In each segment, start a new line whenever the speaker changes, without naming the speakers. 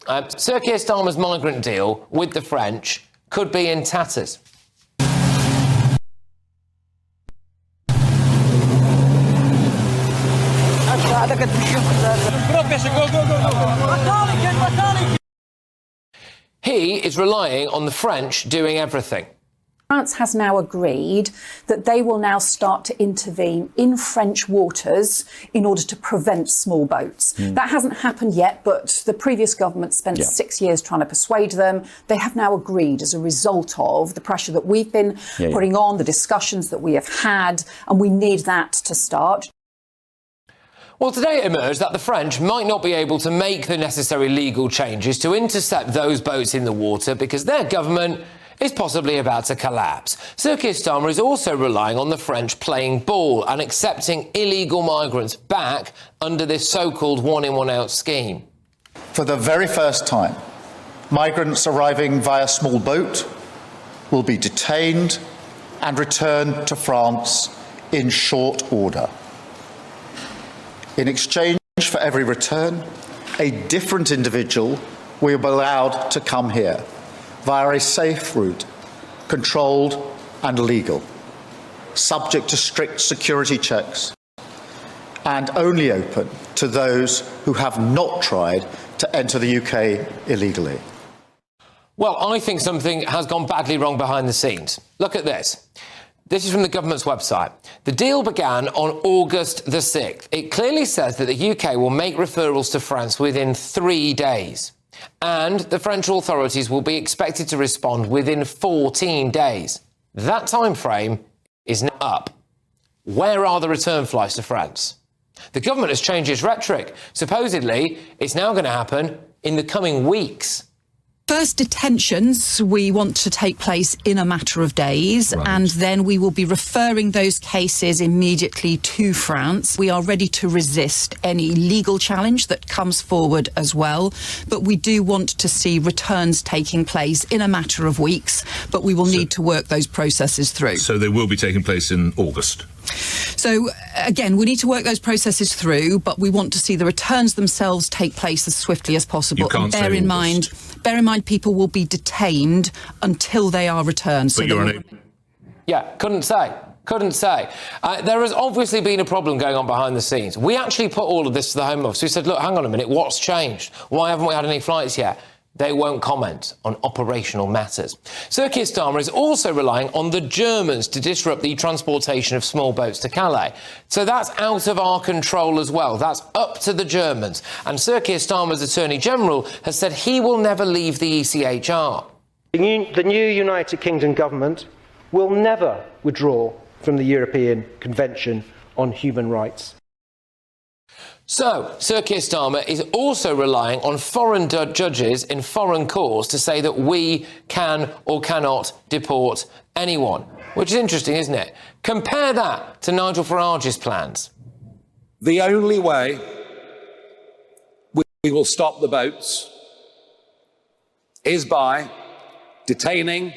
Sir Keir Starmer's migrant deal with the French could be in tatters. He is relying on the French doing everything.
France has now agreed that they will now start to intervene in French waters in order to prevent small boats. That hasn't happened yet, but the previous government spent 6 years trying to persuade them. They have now agreed as a result of the pressure that we've been putting on, the discussions that we have had, and we need that to start.
Well, today it emerged that the French might not be able to make the necessary legal changes to intercept those boats in the water because their government is possibly about to collapse. Sir Keir Starmer is also relying on the French playing ball and accepting illegal migrants back under this so-called one-in, one-out scheme.
For the very first time, migrants arriving via small boat will be detained and returned to France in short order. In exchange for every return, a different individual will be allowed to come here via a safe route, controlled and legal, subject to strict security checks, and only open to those who have not tried to enter the UK illegally.
Well, I think something has gone badly wrong behind the scenes. Look at this. This is from the government's website. The deal began on August the 6th. It clearly says that the UK will make referrals to France within 3 days. And the French authorities will be expected to respond within 14 days. That time frame is now up. Where are the return flights to France? The government has changed its rhetoric. Supposedly, it's now going to happen in the coming weeks.
First detentions we want to take place in a matter of days, and then we will be referring those cases immediately to France. We are ready to resist any legal challenge that comes forward as well, but we do want to see returns taking place in a matter of weeks, but we will need to work those processes through.
So they will be taking place in August?
So, again, we need to work those processes through, but we want to see the returns themselves take place as swiftly as possible.
You can't
bear in mind, people will be detained until they are returned.
But you're
couldn't say. There has obviously been a problem going on behind the scenes. We actually put all of this to the Home Office. We said, look, hang on a minute, what's changed? Why haven't we had any flights yet? They won't comment on operational matters. Sir Keir Starmer is also relying on the Germans to disrupt the transportation of small boats to Calais. So that's out of our control as well. That's up to the Germans. And Sir Keir Starmer's Attorney General has said he will never leave the ECHR.
The new United Kingdom government will never withdraw from the European Convention on Human Rights.
So, Sir Keir Starmer is also relying on foreign judges in foreign courts to say that we can or cannot deport anyone, which is interesting, isn't it? Compare that to Nigel Farage's plans.
The only way we will stop the boats is by detaining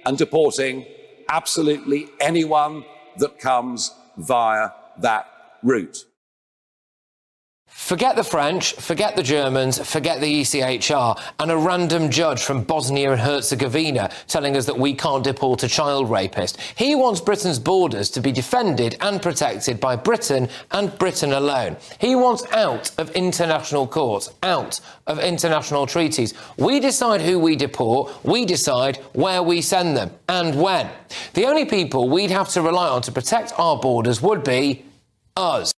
and deporting absolutely anyone that comes via that route.
Forget the French, forget the Germans, forget the ECHR, and a random judge from Bosnia and Herzegovina telling us that we can't deport a child rapist. He wants Britain's borders to be defended and protected by Britain and Britain alone. He wants out of international courts, out of international treaties. We decide who we deport, we decide where we send them and when. The only people we'd have to rely on to protect our borders would be us.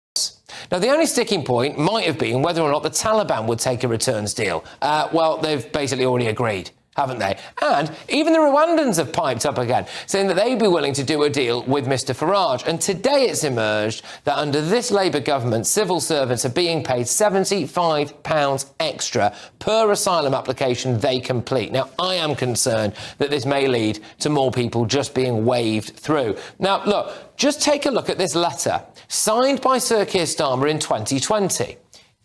Now, the only sticking point might have been whether or not the Taliban would take a returns deal. Well, they've basically already agreed, haven't they? And even the Rwandans have piped up again, saying that they'd be willing to do a deal with Mr Farage. And today it's emerged that under this Labour government, civil servants are being paid £75 extra per asylum application they complete. Now, I am concerned that this may lead to more people just being waved through. Now, look, just take a look at this letter signed by Sir Keir Starmer in 2020.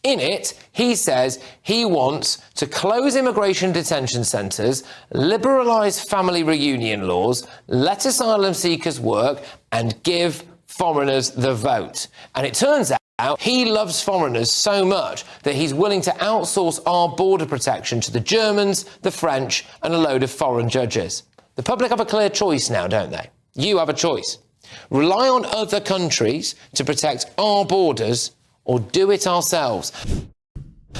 In it, he says he wants to close immigration detention centres, liberalise family reunion laws, let asylum seekers work and give foreigners the vote. And it turns out He loves foreigners so much that he's willing to outsource our border protection to the Germans, the French and a load of foreign judges. The public have a clear choice now, don't they? You have a choice. Rely on other countries to protect our borders or do it ourselves.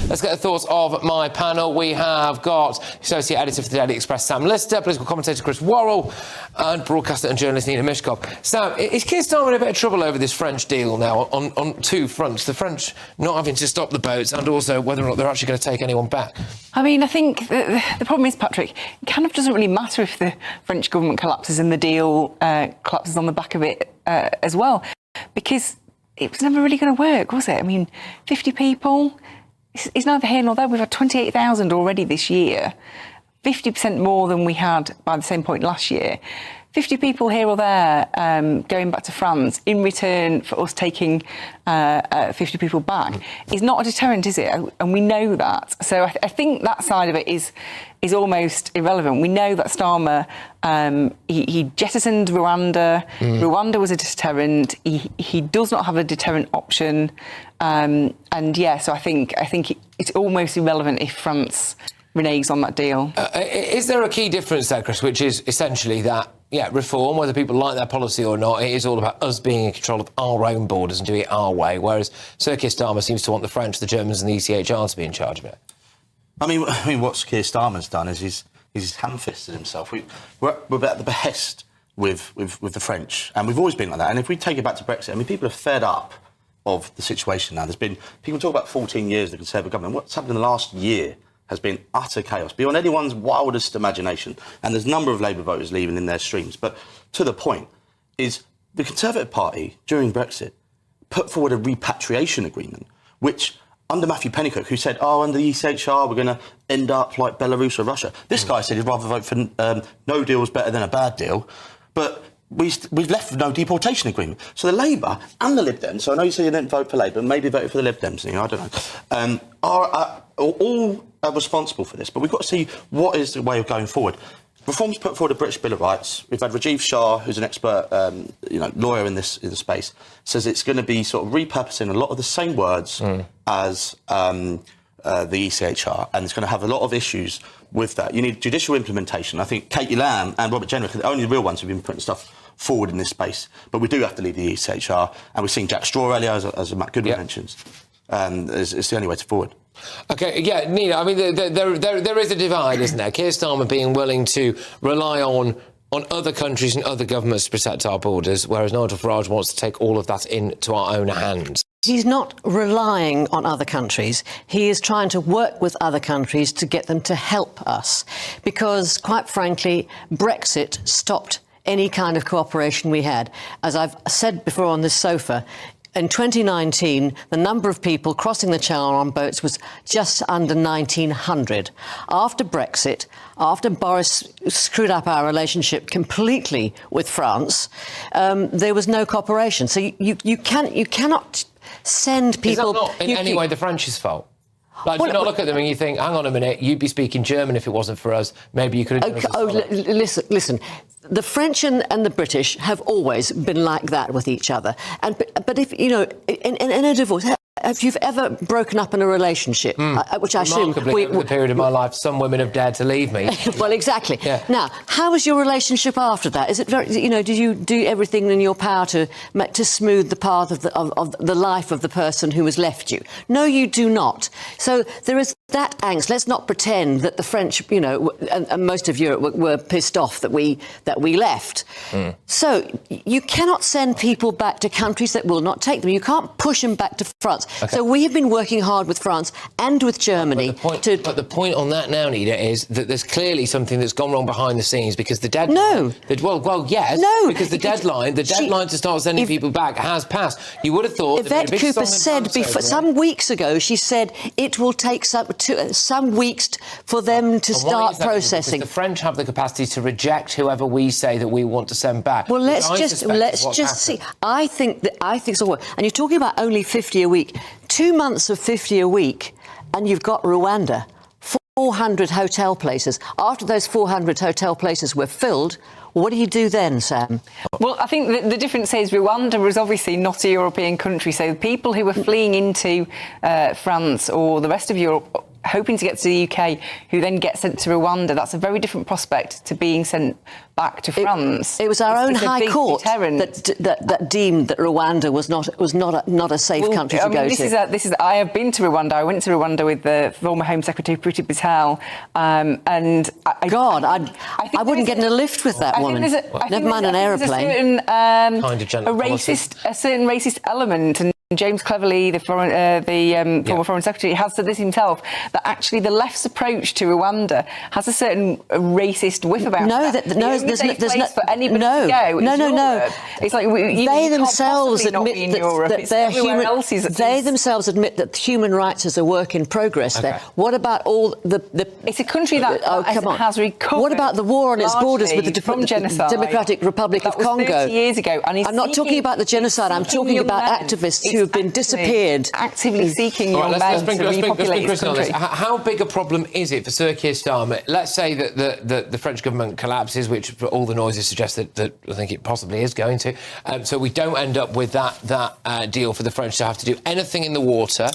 Let's get the thoughts of my panel. We have got Associate Editor for the Daily Express, Sam Lister, political commentator Chris Worrell, and broadcaster and journalist Nina Mishkov. Sam, is Keir Starmer in a bit of trouble over this French deal now on two fronts? The French not having to stop the boats and also whether or not they're actually going to take anyone back?
I mean, I think the problem is, Patrick, it kind of doesn't really matter if the French government collapses and the deal collapses on the back of it as well, because it was never really going to work, was it? I mean, 50 people... It's neither here nor there. We've had 28,000 already this year, 50% more than we had by the same point last year. 50 people here or there going back to France in return for us taking 50 people back is not a deterrent, is it? And we know that. So I think that side of it is almost irrelevant. We know that Starmer, he jettisoned Rwanda. Rwanda was a deterrent. He does not have a deterrent option. And yeah, so I think it's almost irrelevant if France reneges on that deal.
Is there a key difference there, Chris, which is essentially that, yeah, reform, whether people like their policy or not, it is all about us being in control of our own borders and doing it our way, whereas Sir Keir Starmer seems to want the French, the Germans and the ECHR to be in charge of it?
I mean, what Keir Starmer's done is he's ham-fisted himself. We're at the behest with the French, and we've always been like that. And if we take it back to Brexit, I mean, people are fed up of the situation now. There's been... People talk about 14 years of the Conservative government. What's happened in the last year has been utter chaos, beyond anyone's wildest imagination. And there's a number of Labour voters leaving in their streams. But to the point is the Conservative Party, during Brexit, put forward a repatriation agreement, which, under Matthew Pennycook, who said, under the ECHR, we're going to end up like Belarus or Russia. This guy said he'd rather vote for no deal is better than a bad deal. But we've left with no deportation agreement. So the Labour and the Lib Dems, so I know you say you didn't vote for Labour, maybe voted for the Lib Dems, I don't know, are all responsible for this. But we've got to see what is the way of going forward. Reform's put forward a British Bill of Rights. We've had Rajiv Shah, who's an expert lawyer in the space, says it's going to be sort of repurposing a lot of the same words as the ECHR, and it's going to have a lot of issues with that. You need judicial implementation. I think Katie Lamb and Robert Jenrick are the only real ones who've been putting stuff forward in this space. But we do have to leave the ECHR, and we've seen Jack Straw earlier, as Matt Goodwin mentions. It's the only way forward.
OK, yeah, Nina, I mean, there is a divide, isn't there? Keir Starmer being willing to rely on other countries and other governments to protect our borders, whereas Nigel Farage wants to take all of that into our own hands.
He's not relying on other countries. He is trying to work with other countries to get them to help us. Because, quite frankly, Brexit stopped any kind of cooperation we had. As I've said before on this sofa, in 2019, the number of people crossing the Channel on boats was just under 1,900. After Brexit, after Boris screwed up our relationship completely with France, there was no cooperation. So you cannot send people...
Is that not in any way the French's fault? Like, do you not look at them and you think, hang on a minute, you'd be speaking German if it wasn't for us. Maybe you could have... Listen. The French and the British have always been like that with each other. But if, in a divorce... Have you ever broken up in a relationship? Which I assume... Remarkably, over the period of my life, some women have dared to leave me.
Well, exactly. Yeah. Now, how was your relationship after that? Is it very... did you do everything in your power to smooth the path of the life of the person who has left you? No, you do not. So there is that angst. Let's not pretend that the French, and most of Europe were pissed off that we left. So you cannot send people back to countries that will not take them. You can't push them back to France. Okay. So we have been working hard with France and with Germany
But the point on that now, Nina, is that there's clearly something that's gone wrong behind the scenes because the deadline...
No.
Well, yes.
No.
Because the deadline to start sending people back has passed. You would have thought...
Yvette Cooper said some weeks ago, she said it will take some weeks for them to start processing.
Because the French have the capacity to reject whoever we say that we want to send back.
Well, let's just see. I think so. And you're talking about only 50 a week. 2 months of 50 a week, and you've got Rwanda. 400 hotel places. After those 400 hotel places were filled, what do you do then, Sam?
Well, I think the difference is Rwanda was obviously not a European country, so the people who were fleeing into France or the rest of Europe hoping to get to the UK, who then get sent to Rwanda, that's a very different prospect to being sent back to France.
It was our own High Court that deemed that Rwanda was not a safe country to go to.
I have been to Rwanda. I went to Rwanda with the former Home Secretary Priti Patel, and
I wouldn't get in a lift with that woman. Never mind an aeroplane.
A certain racist element. And James Cleverly, the former Foreign Secretary, has said this himself, that actually the left's approach to Rwanda has a certain racist whiff about it. No, there's no for anybody to go. No. It's like
they themselves admit that they're human. They themselves admit that human rights is a work in progress. There. What about all the?
It's a country that has recovered.
What about the war on its borders with the
Democratic
Republic of Congo?
30 years ago, and
I'm not talking about the genocide. I'm talking about activists who have been disappeared.
Actively seeking young men to repopulate this country.
How big a problem is it for Sir Keir Starmer? Let's say that the French government collapses, which all the noises suggest that I think it possibly is going to. So we don't end up with that deal for the French to have to do anything in the water.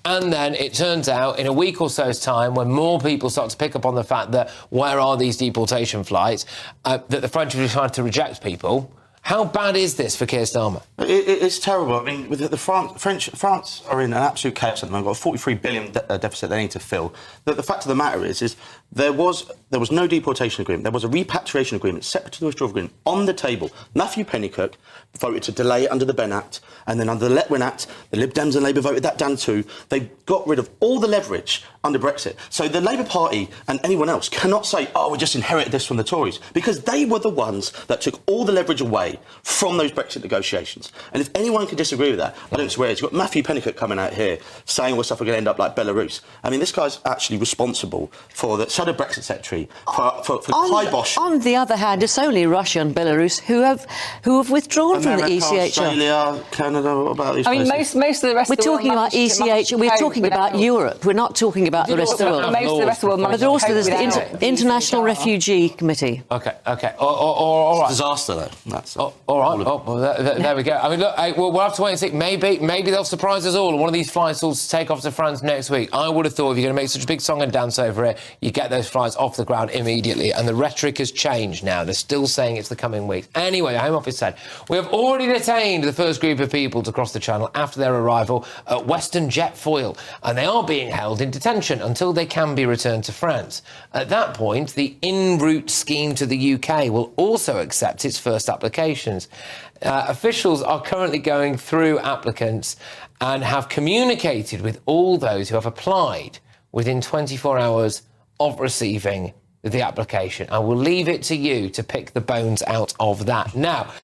And then it turns out in a week or so's time, when more people start to pick up on the fact that where are these deportation flights, that the French have decided to reject people. How bad is this for Keir Starmer?
It's terrible. I mean, with France are in an absolute chaos at the moment. Got a 43 billion deficit they need to fill. The fact of the matter is there was no deportation agreement. There was a repatriation agreement separate to the withdrawal agreement on the table. Matthew Pennycook voted to delay it under the Benn Act, and then under the Letwin Act, the Lib Dems and Labour voted that down too. They got rid of all the leverage under Brexit. So the Labour Party and anyone else cannot say, oh, we just inherited this from the Tories, because they were the ones that took all the leverage away from those Brexit negotiations. And if anyone can disagree with that, I don't swear. You've got Matthew Pennycook coming out here saying all stuff are going to end up like Belarus. I mean, this guy's actually responsible for the shadow Brexit secretary, for kibosh.
On the other hand, it's only Russia and Belarus who have withdrawn from the ECHR.
Australia, Canada, what about these places?
Most of the rest of the world...
We're talking about ECH, we're talking about Europe. We're not talking about the rest of the world.
Most of the rest of the world...
But also there's the International Refugee Committee.
OK. All right.
It's a disaster, though. That's
all right. Well, there we go. I mean, look, we'll have to wait and see. Maybe they'll surprise us all, and one of these flights will take off to France next week. I would have thought if you're going to make such a big song and dance over it, you get those flights off the ground immediately. And the rhetoric has changed now. They're still saying it's the coming weeks. Anyway, the Home Office said, we have already detained the first group of people to cross the Channel after their arrival at Western Jet Foyle, and they are being held in detention until they can be returned to France. At that point, the en route scheme to the UK will also accept its first applications. Officials are currently going through applicants and have communicated with all those who have applied within 24 hours of receiving the application. I will leave it to you to pick the bones out of that. Now,